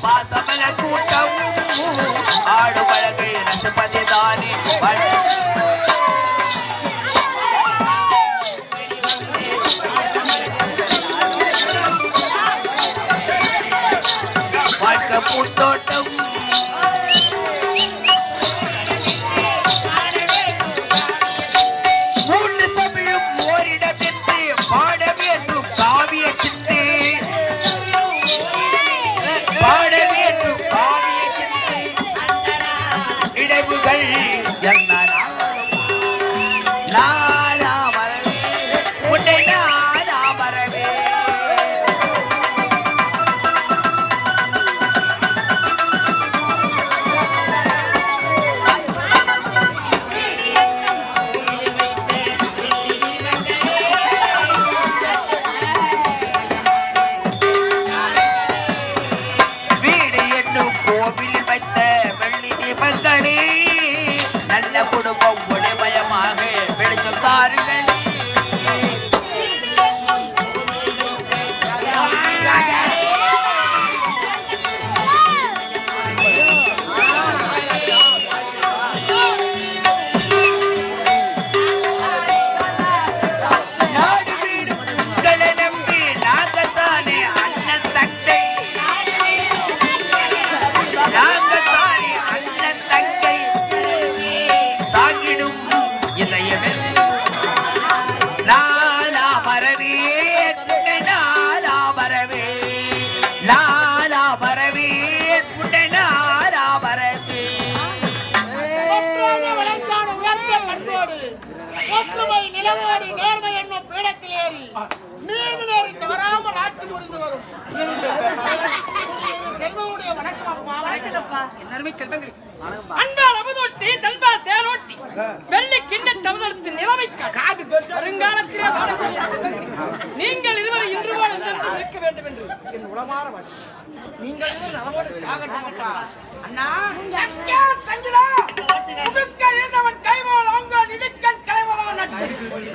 பாசமல கூட்டம் ஆடு பழகை ரசபதி தானே வாழ்க்கை பூத்தோட்டம் மூன்று தமிழும் ஓரிடமின்றி பாட வேண்டும் காவிய சிந்தை பாட வேண்டும் காவிய சிந்தை இடைவுகள் என்ன நானா மரவே உன்னை நானா மரவே நல்ல குடும்பம் ஒளிமயமாக வெளிச்சம் தாருங்கள் நிலவோடி நேர்மை என்னும் பீடத்தில் ஏறி நீதி நேரி தவறாமல் ஆட்சி புரிந்து வரும் செல்வமுடைய வணக்கம் அப்பா. வணக்கம்ப்பா. எல்லாருமே செல்வங்களே. அன்பால் அமுதோட்டி தன்பால் தேரோட்டி வெள்ளி கிண்ண தமிழத்து நிலைமை காட்டு வருங்காலத்திலே வாழக்கூடிய செல்வங்களே, நீங்கள் இதுவரை இன்று போல இருக்க வேண்டும் என்று என் உளமாற வாழ்க்கை. நீங்கள் நலவோடு அண்ணா சக்கா சங்கிலா முடுக்க இருந்தவன் கைவோல் அவங்க நிதிக்கன் கலைவரான்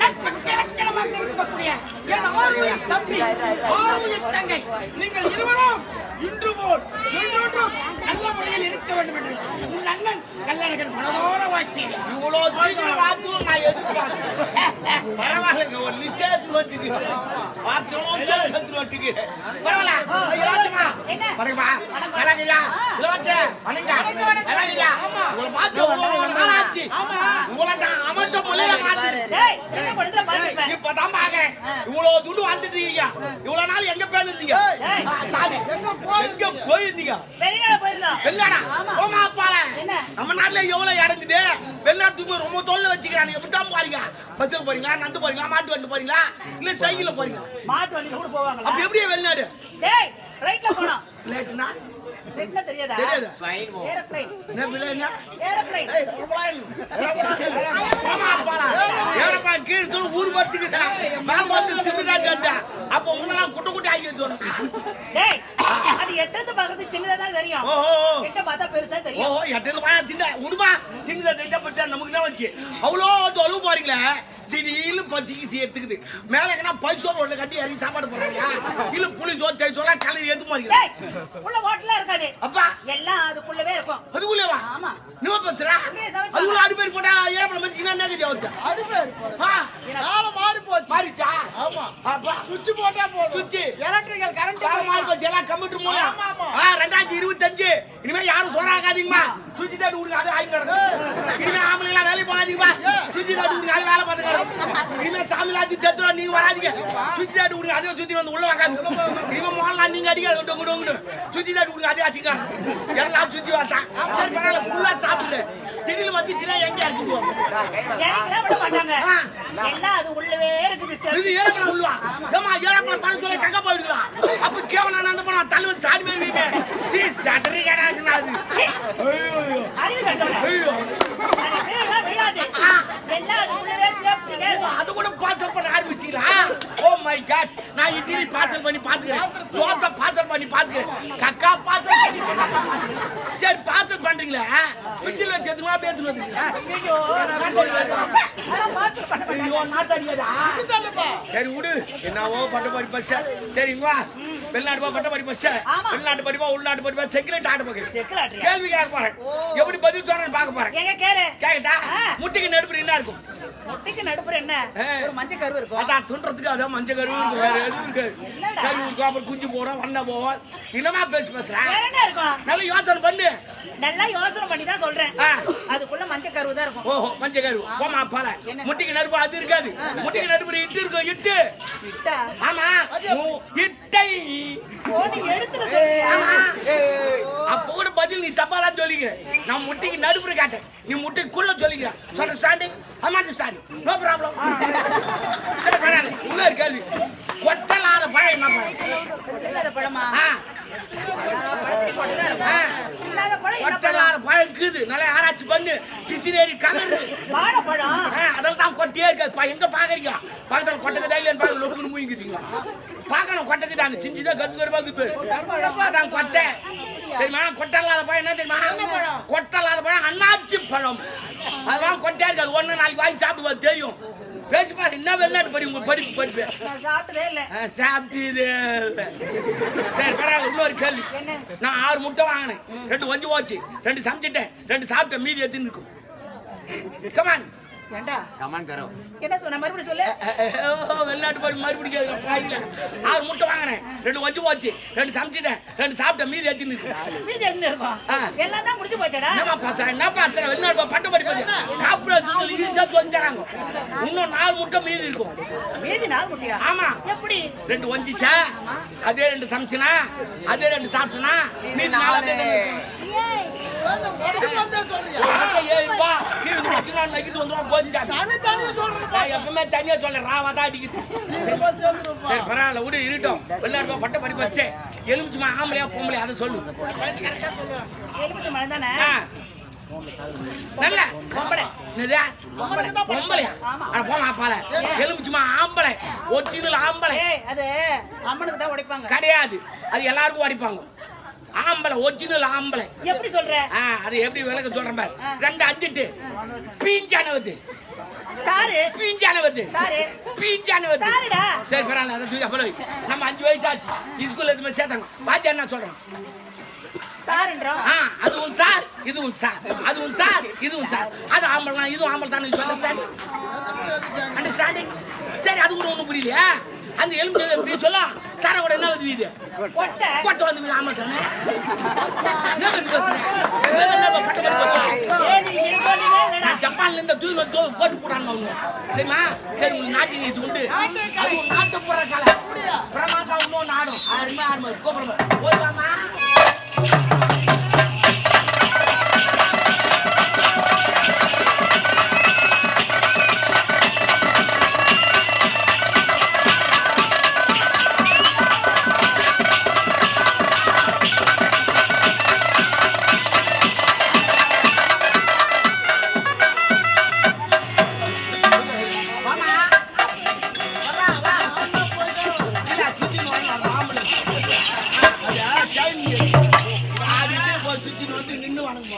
நட்பு கிழக்கிழமாக இருக்கக்கூடிய என் ஆறுயிர் தம்பி ஆறுயிர் தங்கை நீங்கள் இருவரும் இன்று போல் என்றொன்றும் நல்ல முறையில் இருக்க வேண்டும் என்று உன் அண்ணன் கல்லழகன் மனதோர வாழ்க்கையில் இவ்வளோ சீக்கிரம் வாத்தும் நான் எதிர்பார்க்கிறேன். பரவாயில்லைங்க, ஒரு நிச்சயத்தில் வட்டிக்கு வாத்தணும் வட்டிக்கு பரவாயில்ல. ராஜமா பரமா நல்லாகிறியா இலவச்ச வணங்க நல்லாகிறியா உங்களை பார்த்து ஒரு நாள் ஆச்சு. உங்களை தான் அமர்த்த மொழியில மாத்து இப்பதான் பாக்குறேன். இவ்வளவு துண்டு வாழ்ந்துட்டீங்க, இவ்வளவு நாள் எங்க போயிருந்தீங்க? எங்க போயிருந்தீங்க? வெளிநாடா? ஓமா அப்பால நம்ம நாட்டுல எவ்வளவு இடங்குது. வெளிநாட்டுக்கு போய் ரொம்ப தொல்லை வச்சுக்கிறாங்க. எப்படிதான் போறீங்க? பஸ்ல போறீங்களா, நடந்து போறீங்களா, மாட்டு வண்டி போறீங்களா, இல்ல சைக்கிள்ல போறீங்க? மாட்டு வண்டில கூட போவாங்க. அப்ப எப்படியே வெளிநாடு? டேய் ஃளைட்ல போறோம். ஃளைட்னா என்ன தெரியாதா? தெரியாது. ஏரோப்ளேன். என்ன பிளேனா? ஏரோப்ளேன். ஏரோப்ளேன். ஆமா அப்பாடா. ஏரோப்ளேன் கீழ சொல்ல ஊர் பஸ்ஸுக்குடா. மேல பஸ் சின்னதா கேட்டா. அப்ப உங்களலாம் குட்ட குட்ட ஆகி சொன்னா. டேய் அது எட்டத்து பக்கத்து சின்னதா தான் தெரியும். ஓஹோ. எட்ட பார்த்தா பெருசா தெரியும். ஓஹோ எட்டத்து பார்த்தா சின்ன உடுமா. சின்னதா தெரிஞ்சா பச்சா நமக்கு என்ன வந்துச்சு? அவ்வளோ தொலைவு போறீங்களே. திடீர்னு பசிக்கு எடுத்துக்குது. மேல எங்கனா பைசோர் ஒண்ணு கட்டி இறங்கி சாப்பாடு போறாங்க. இல்ல புளி சோறு தேய் சோறா கலரி எடுத்து மாறீங்க. டேய் உள்ள ஹோட்டல்ல இருக்காது. அப்பா எல்லாம் அதுக்குள்ளவே இருக்கும். அதுக்குள்ளேவா? ஆமா. நீ பேசுறா? அதுக்குள்ள அடி பேர் போட்டா ஏறப்பட மச்சினா என்ன கட்டி ஆவுது? அடி பேர் போறா. கால மாறி போச்சு. மாறிச்சா? ஆமா. அப்பா சுவிட்ச் போட்டா போதும். சுவிட்ச் எலக்ட்ரிக்கல் கரண்ட் கால மாறி போச்சு. எல்லாம் கம்ப்யூட்டர் மூலம். ஆமா. 2025 இனிமே யாரும் சோறாகாதீங்கமா. சுவிட்ச் தட்டு உடுங்க அது ஆயி கிடக்கு. இனிமே ஆம்பளைங்களா வேலை போகாதீங்கமா. சுவிட்ச் தட்டு உடுங்க அது வேலை பார்த்து கிடக்கு. இனிமே சாமிலாத்தி தத்துறோம் நீங்க வராதீங்க. சுவிட்ச் தட்டு உடுங்க அதே சுத்தி வந்து உள்ள வாங்காது. இனிமே மோகன்லாம் நீங்க அடிக்க டொங்கு சுவிட்ச் தட்டு உடுங்க அதே ஆச்சுங்க. எல்லாம் சுவிட்ச் வரட்டான். சரி பரவாயில்ல ஃபுல்லா சாப்பிடுற. திடீர்னு வந்துச்சுன்னா எங்க இருக்கு எனக்குலாம் விட மாட்டாங்க. எல்லாம் அது உள்ளவே இருக்குது சார். இது ஏறப்பட உள்ளவா? ஏமா ஏறப்பட பணம் சொல்ல கக்க போயிடுறா. அப்ப கேவல நான் அந்த பணம் தள்ள சாடி மேரிமே. சி சட்டரி கடாசனா அது. ஐயோ அறிவு கட்டோட. ஐயோ எல்லாம் விடாதே. எல்லாம் அது உள்ளவே சேஃப்டிங்க. அது கூட பார்சல் பண்ண ஆரம்பிச்சீங்களா? Oh my God. நான் இட்லி பார்சல் பண்ணி பாத்துக்கிறேன். தோசை பார்சல் பண்ணி பாத்துக்கிறேன். கக்கா பார்சல் பண்ணி. சரி பார்சல் பண்றீங்களா? ஃப்ரிட்ஜ்ல வச்சு எதுமா பேசுறது. ஐயோ நான் பார்த்து பண்ண ஐயோ நாத்தடியாடா. சரி விடு. என்னவோ பட்ட படி பச்ச. சரி வா. வெளிநாட்டு பட்ட படிப்பு வச்ச ஆமா. வெளிநாட்டு படிப்பா உள்நாட்டு படிப்பா செக்யூரிட்டி ஆட்டு போகிறேன் செக்குலாட்ரியா? கேள்வி கேட்க போறேன் ஓ. எப்படி பதில் சொல்றேன்னு பார்க்க போறேன் ஏங்க கேளு. கேட்டா ஆ. முட்டைக்கு நடுப்புற என்ன இருக்கும் முட்டைக்கு நடுப்புற என்ன? ஆ. ஒரு மஞ்சள் கரு இருக்கும். அதான் துன்றதுக்கு அதான் மஞ்சள் கருவு இருக்கு வேற எதுவும் இருக்கு என்னடா? கருவு இருக்கும் அப்புறம் குஞ்சு போடும் வண்ண போவோம் என்னமா பேசுறேன் வேற என்ன இருக்கும்? நல்ல யோசனை பண்ணு நல்லா யோசனை பண்ணி தான் சொல்றேன். ஆ. அதுக்குள்ள மஞ்சள் கரு தான் இருக்கும். ஓஹோ மஞ்சள் கருவு போமா பால என்ன? முட்டைக்கு நடுப்பு அது இருக்காது முட்டைக்கு நடுப்பு இட்டு இருக்கும் இட்டு விட்டா? ஆமா இட்டை ஓ, நீ எடுத்துட்டு சொல்றியா? ஆமா. அப்ப கூட பதில் நீ தப்பாதான் சொல்லிக்கிற நான் முட்டைக்கு நடுப்புற காட்டேன் நீ முட்டைக்குள்ள சொல்லிக்கிற சொல்ற ஸ்டாண்டிங் அம்மாட்டி ஸ்டாண்டிங் நோ ப்ராப்ளம் சரி பரவாயில்ல இன்னொரு கேள்வி கொட்டலாத பழம் என்ன பழம் இல்லாத பழமா? ஆ, பழத்துக்கு கொட்டை தான் ஆ. இருக்கும். இல்லாத பழம் என்ன பழம்? கொட்டலாத பழம் இருக்குது நல்லா ஆராய்ச்சி பண்ணு டிசினரி கலரு வாழைப்பழம். அதெல்லாம் தான் கொட்டையே இருக்காது எங்க பாக்குறீங்க பக்கத்துல கொட்டை இல்லைன்னு பாக்க லொக்குன்னு மூங்கிக்கிறீங்க பார்க்கணும் கொட்டைக்கு தான் சிஞ்சுதான் கருப்பு கருப்பாக்கு அதான் கொட்டை தெரியுமா கொட்டலாத பழம் என்ன தெரியுமா கொட்டலாத பழம் அண்ணாச்சி பழம் அதெல்லாம் கொட்டையா இருக்காது ஒண்ணு நாளைக்கு வாங்கி சாப்பிட்டு தெரியும் பேச்சு பாரு என்ன வெளிநாட்டு படி உங்க படிப்பு நான் சாப்பிட்டதே இல்ல. சாப்பிட்டு இது சரி பரவாயில்ல இன்னொரு கேள்வி என்ன? நான் 6 முட்டை வாங்கினேன் 2 வஞ்சி போச்சு 2 சமைச்சிட்டேன் 2 சாப்பிட்டேன் மீதி எத்தின்னு இருக்கும் கமான் ஏண்டா? कमान करो என்ன சொன்ன? மறுபடியும் சொல்லு. வெளிநாட்டு போய் மறுபடியும் 6 முட்டை வாங்கினேன் 2 வஞ்சி போச்சு 2 சமைச்சிட்டேன் 2 சாப்பிட்டேன் மீதி எத்தின்னு இருக்கும் மீதி எங்க இருக்கும்? ஆ. எல்லாம் தான் முடிஞ்சு போச்சடா. என்ன பாசற வெளிநாட்டு போய் பட்ட படிப்பு கார்ப்பரேஷன் ஈஸியா சொல்லி தராங்க இன்னும் 4 முட்டை மீதி இருக்கும் மீதி 4 முட்டையா? ஆமா எப்படி? 2 வஞ்சிச்சா அதே 2 சமைச்சனா அதே 2 சாப்பிட்டனா மீதி 4 அப்படியே தான் இருக்கும் எப்பவுமே தனியா சொல்ல ராவாதான் அடிக்குது சரி பரவாயில்ல விடு இருட்டோம் வெளிநாட்டு பட்ட படிப்பு வச்சேன் எலுமிச்சுமா ஆம்பளையா பொம்பளையா அதை சொல்லு எலுமிச்சை மழை தானே? நல்ல பொம்பளை. என்னது? பொம்பளையா ஆமா. அட போமா பால எலுமிச்சுமா ஆம்பளை ஒரிஜினல் ஆம்பளை ஏய், அது அம்மனுக்கு தான் உடைப்பாங்க. கிடையாது அது எல்லாருக்கும் அடிப்பாங்க ஆம்பளை ஒரிஜினல் ஆம்பளை எப்படி சொல்ற? அது எப்படி விளக்க சொல்றேன் பாரு 2 அஞ்சிட்டு பீஞ்சானவது சாரு. பீஞ்சானவது சாரு. பீஞ்சானவது சாருடா. சரி பரவாயில்ல அதை தூக்கி அப்புறம் நம்ம 5 வயசு ஆச்சு ஸ்கூல்ல எதுவுமே சேர்த்தாங்க பாத்தியா என்ன சொல்றேன் சாருன்றோம். அதுவும் சார் இதுவும் சார் அதுவும் சார் இதுவும் சார் அது ஆம்பளை இதுவும் ஆம்பளை தானே சொல்ல அண்டர்ஸ்டாண்டிங் சரி அது கூட ஒண்ணும் புரியலையா அந்த எலும்பு சொல்ல சார கூட என்ன வந்து வீடு கொட்டை. கொட்டை வந்து ஆமா சொன்னேன் என்ன பேசுறேன் ஏய், நீ இருக்கோனே இல்லடா. நான் ஜப்பான்ல இருந்து தூள் போட்டு போறாங்க அவங்க தெரியுமா சரி உங்களுக்கு நாட்டு நீச்சு உண்டு அது ஒரு நாட்டு போற கலை பிரமாதமா இன்னொன்று ஆடும் அருமை கூப்பிடுங்க போயிடலாமா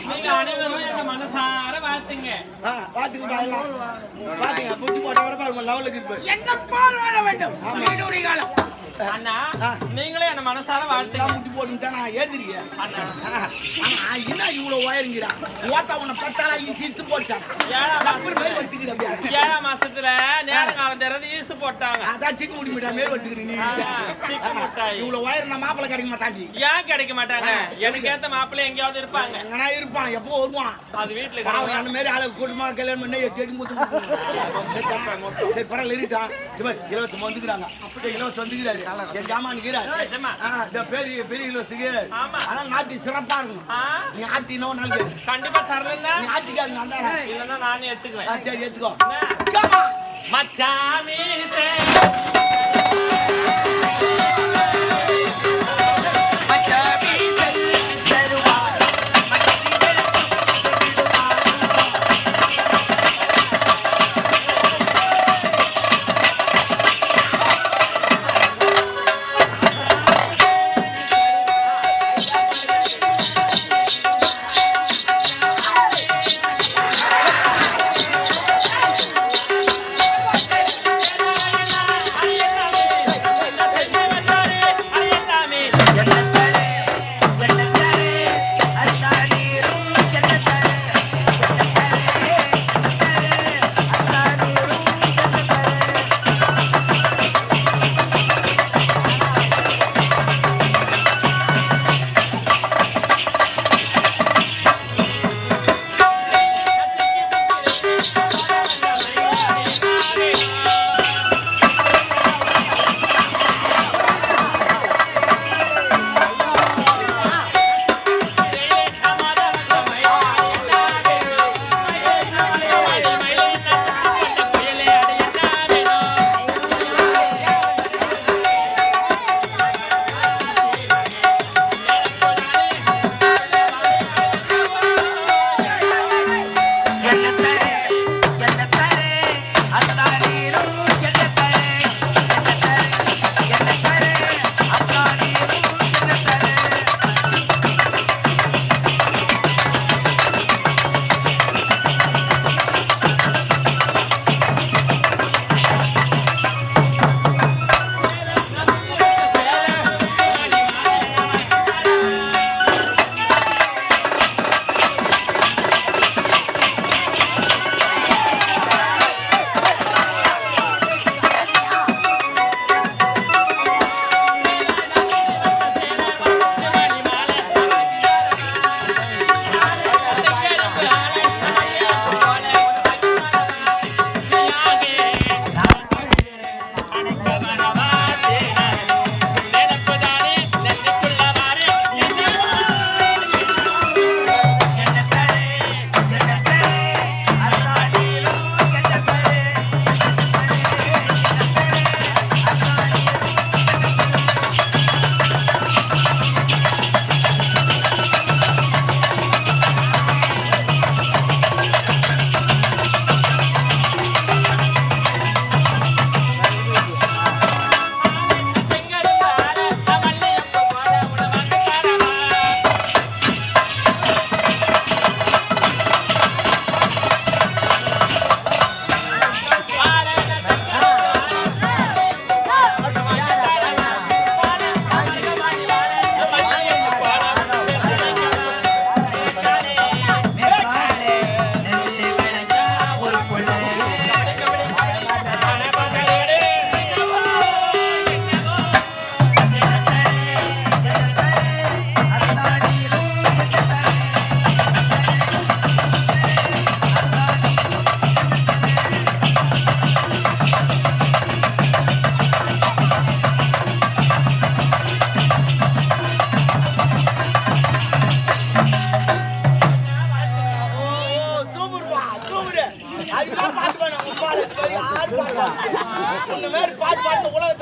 நீங்க அனைவரும் என்ன மனசார வாழ்த்துங்க. பாத்தீங்க புத்தி போட்டவரை பாருங்க லெவலுக்கு இருப்பாரு என்ன போல் வாழ வேண்டும் நீடூழி காலம். அண்ணா நீங்களே என்ன மனசார வாழ்த்துங்க. முட்டி போட்டு நான் ஏந்திருக்கேன் அண்ணா என்ன இவ்வளவு வயருங்கிறா ஓத்தா உன்னை பத்தாளா ஈசி போட்டான் டப்பர் மேல் வட்டுக்கிற அப்படியே 7ஆம் மாசத்துல நேரங்காலம் தெரியாது ஈசு போட்டாங்க. அதான் சிக்கு முடி மிட்டா மேல் வட்டுக்கிறீ நீ சிக்கு மிட்டாய். இவ்வளவு வயர் நான் மாப்பிள்ளை கிடைக்க மாட்டாஞ்சி ஏன் கிடைக்க மாட்டாங்க? எனக்கு ஏத்த மாப்பிள்ளை எங்கேயாவது இருப்பாங்க. எங்கனா இருப்பான் எப்போ வருவான் அது வீட்டுல பாவம் அந்த மாதிரி ஆளு குடும்பமா கல்யாணம் பண்ணி செடி மூத்து சரி பரவாயில்ல இருட்டான் இலவசம் வந்துக்கிறாங்க இலவசம் வந்துக்கிறாரு என் ஜாமான் பெரிய பெரிய இலவசம் ஆமா. ஆனா நாட்டி சிறப்பா இருக்கணும் நீ ஆட்டினோ நாளைக்கு கண்டிப்பா தரலன்னா நீ ஆட்டிக்காது நான் தான் இல்லன்னா நானே எடுத்துக்குவேன். சரி ஏத்துக்கோ மச்சாமி அதுதான் பாட்டு பாடு உங்க அம்மா யாரு பாட்டு உன்ன மாதிரி பாட்டு பாடுற உலகத்துல